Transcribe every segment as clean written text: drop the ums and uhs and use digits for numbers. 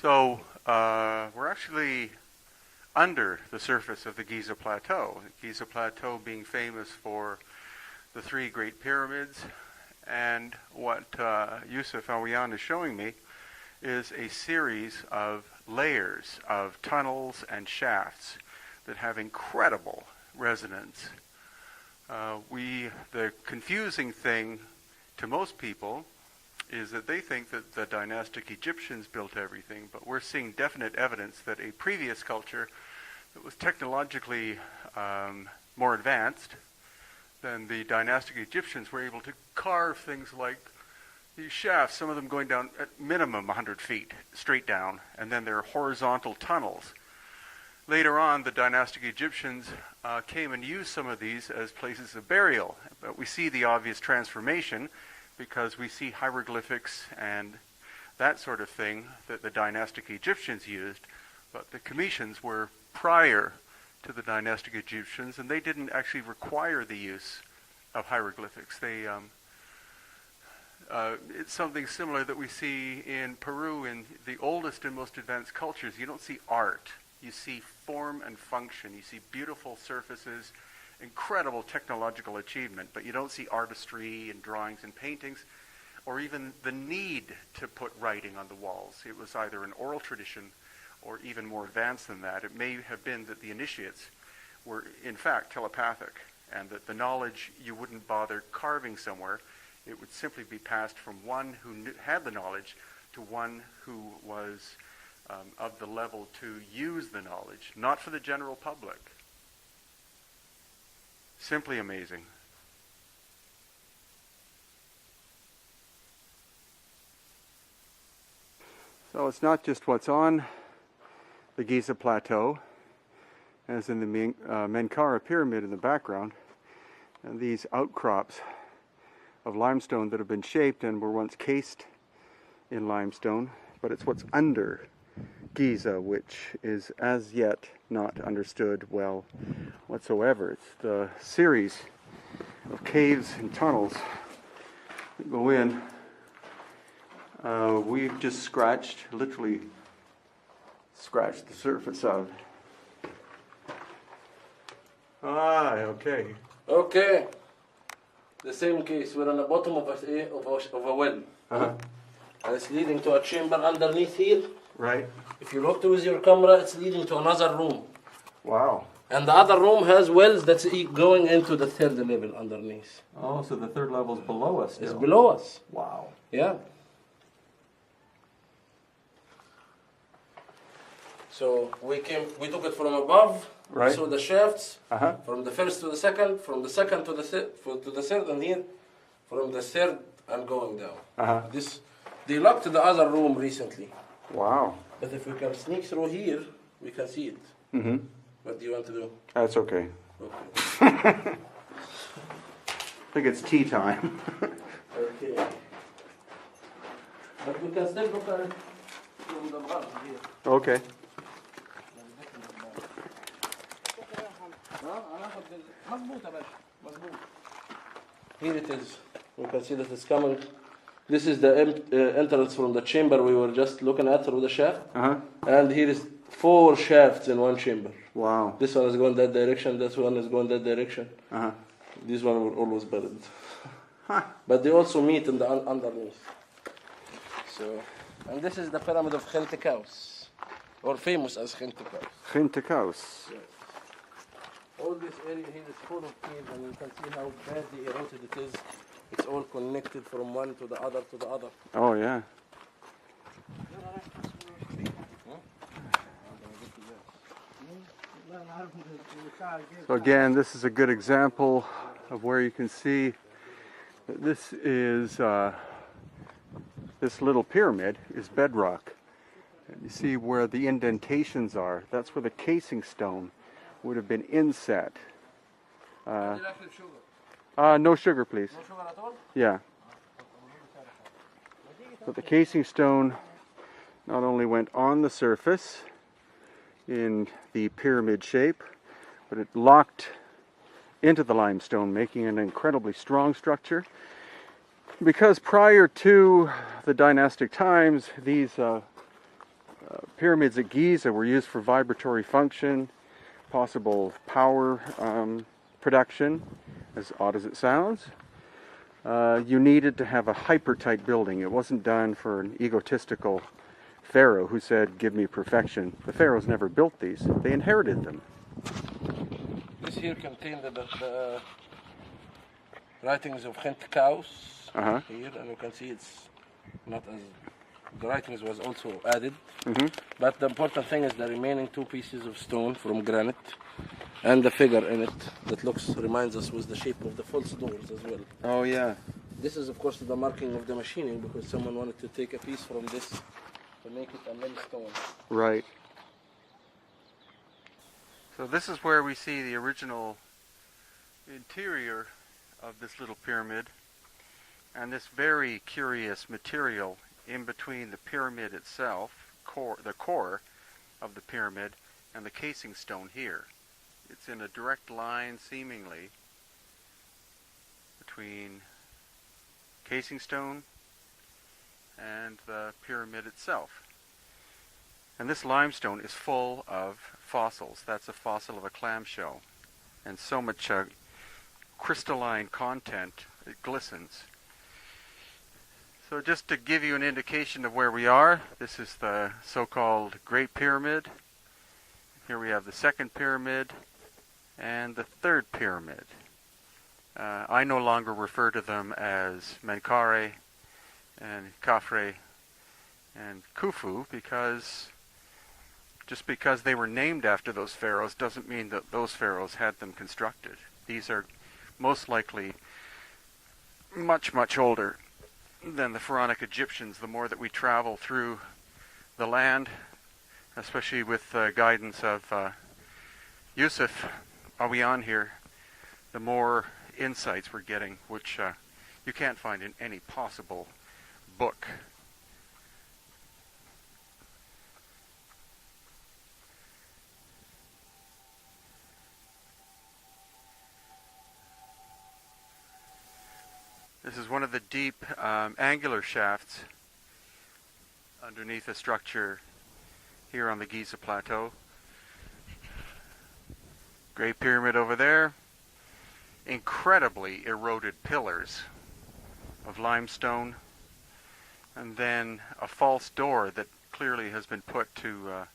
So we're actually under the surface of the Giza Plateau. The Giza Plateau being famous for the three great pyramids, and what Yusuf Awaken is showing me is a series of layers of tunnels and shafts that have incredible resonance. The confusing thing to most people is that they think that the dynastic Egyptians built everything, but we're seeing definite evidence that a previous culture that was technologically more advanced than the dynastic Egyptians were able to carve things like these shafts, some of them going down at minimum 100 feet, straight down, and then there are horizontal tunnels. Later on, the dynastic Egyptians came and used some of these as places of burial, but we see the obvious transformation because we see hieroglyphics and that sort of thing that the dynastic Egyptians used, but the Cometians were prior to the dynastic Egyptians, and they didn't actually require the use of hieroglyphics. It's something similar that we see in Peru in the oldest and most advanced cultures. You don't see art. You see form and function. You see beautiful surfaces, incredible technological achievement, but you don't see artistry and drawings and paintings, or even the need to put writing on the walls. It was either an oral tradition or even more advanced than that. It may have been that the initiates were in fact telepathic, and that the knowledge you wouldn't bother carving somewhere. It would simply be passed from one who had the knowledge to one who was of the level to use the knowledge, not for the general public. Simply amazing. So it's not just what's on the Giza Plateau, as in the Menkaure pyramid in the background, and these outcrops of limestone that have been shaped and were once cased in limestone, but it's what's under Giza, which is as yet not understood well whatsoever. It's the series of caves and tunnels that go in. We've just literally scratched the surface of. Okay. Okay. The same case. We're on the bottom of a well. Uh-huh. And it's leading to a chamber underneath here. Right. If you look with your camera, it's leading to another room. Wow. And the other room has wells that's going into the third level underneath. Oh, so the third level is below us still. It's below us. Wow. Yeah. So we took it from above. Right. So the shafts, Uh-huh. from the first to the second, from the second to the third, and here, from the third and going down. Uh-huh. They locked the other room recently. Wow. But if we can sneak through here, we can see it. Mm-hmm. What do you want to do? That's okay. Okay. I think it's tea time. Okay. But we can still look at it from the bottom here. Okay. Here it is. We can see that it's coming. This is the entrance from the chamber we were just looking at through the shaft. Uh-huh. And here is 4 shafts in one chamber. Wow. This one is going that direction, this one is going that direction. Uh-huh. These one were always buried. Huh. But they also meet in the underneath. So, and this is the pyramid of Khentikaus, or famous as Khentikaus. Khentikaus. Yes. All this area here is full of caves, and you can see how badly eroded it is. It's all connected from one to the other to the other. Oh, yeah. So again, this is a good example of where you can see that this is this little pyramid is bedrock. And you see where the indentations are. That's where the casing stone would have been inset. No sugar, please. No sugar at all? Yeah. But the casing stone not only went on the surface in the pyramid shape, but it locked into the limestone, making an incredibly strong structure. Because prior to the dynastic times, these Pyramids at Giza were used for vibratory function, possible power production, as odd as it sounds. You needed to have a hyper-tight building. It wasn't done for an egotistical pharaoh who said, give me perfection. The pharaohs never built these. They inherited them. This here contained the writings of Khentkaus here, and you can see it's not as... The writings was also added. But the important thing is the remaining 2 pieces of stone from granite and the figure in it that reminds us with the shape of the false doors as well. Oh, yeah. This is, of course, the marking of the machining because someone wanted to take a piece from this to make it a millstone. Right. So this is where we see the original interior of this little pyramid, and this very curious material in between the pyramid itself, the core of the pyramid, and the casing stone here. It's in a direct line, seemingly, between casing stone and the pyramid itself. And this limestone is full of fossils. That's a fossil of a clamshell. And so much crystalline content, it glistens. So just to give you an indication of where we are, this is the so-called Great Pyramid. Here we have the second pyramid and the third pyramid. I no longer refer to them as Menkaure and Khafre and Khufu because just because they were named after those pharaohs doesn't mean that those pharaohs had them constructed. These are most likely much, much older than the pharaonic Egyptians. The more that we travel through the land, especially with the guidance of Yusuf Awaken here, the more insights we're getting, which you can't find in any possible book. This is one of the deep angular shafts underneath the structure here on the Giza Plateau. Great Pyramid over there. Incredibly eroded pillars of limestone. And then a false door that clearly has been put to,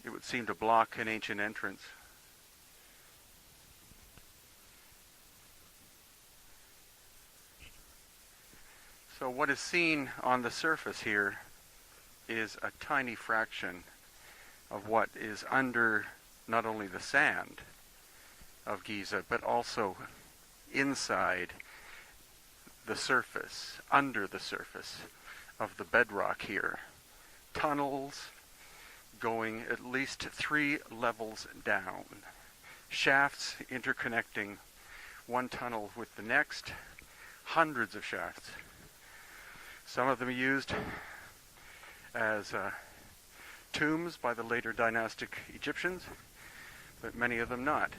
it would seem to block an ancient entrance. So what is seen on the surface here is a tiny fraction of what is under not only the sand of Giza, but also inside the surface, under the surface of the bedrock here. Tunnels going at least 3 levels down. Shafts interconnecting one tunnel with the next. Hundreds of shafts. Some of them are used as tombs by the later dynastic Egyptians, but many of them not.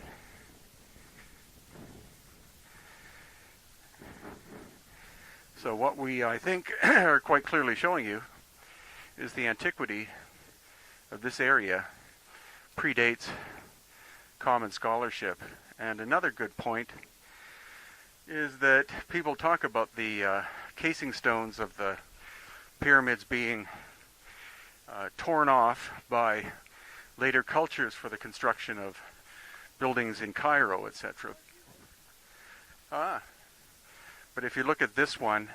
So what we, I think, are quite clearly showing you is the antiquity of this area predates common scholarship. And another good point is that people talk about the casing stones of the pyramids being torn off by later cultures for the construction of buildings in Cairo, etc. But if you look at this one,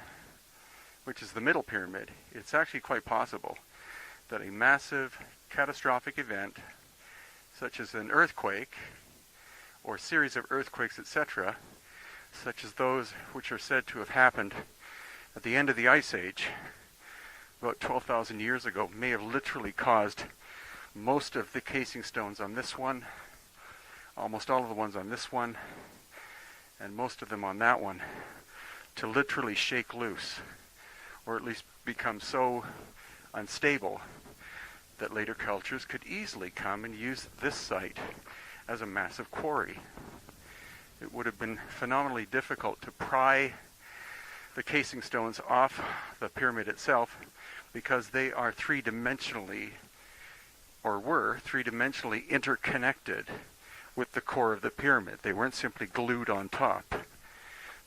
which is the middle pyramid, it's actually quite possible that a massive catastrophic event, such as an earthquake or series of earthquakes, etc., such as those which are said to have happened at the end of the Ice Age, about 12,000 years ago, may have literally caused most of the casing stones on this one, almost all of the ones on this one, and most of them on that one, to literally shake loose, or at least become so unstable that later cultures could easily come and use this site as a massive quarry. It would have been phenomenally difficult to pry the casing stones off the pyramid itself, because they are three-dimensionally, or were three-dimensionally interconnected with the core of the pyramid. They weren't simply glued on top.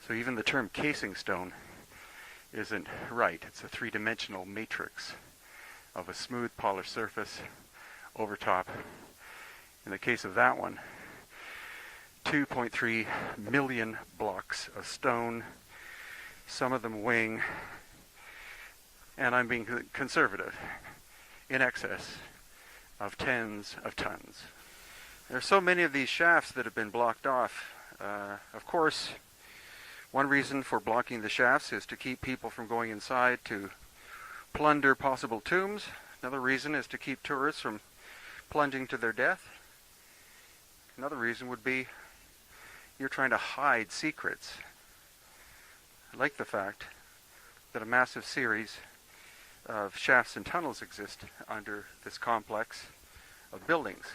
So even the term casing stone isn't right. It's a three-dimensional matrix of a smooth polished surface over top. In the case of that one, 2.3 million blocks of stone, some of them weighing, and I'm being conservative, in excess of tens of tons. There are so many of these shafts that have been blocked off. Of course, one reason for blocking the shafts is to keep people from going inside to plunder possible tombs. Another reason is to keep tourists from plunging to their death. Another reason would be you're trying to hide secrets. I like the fact that a massive series of shafts and tunnels exist under this complex of buildings.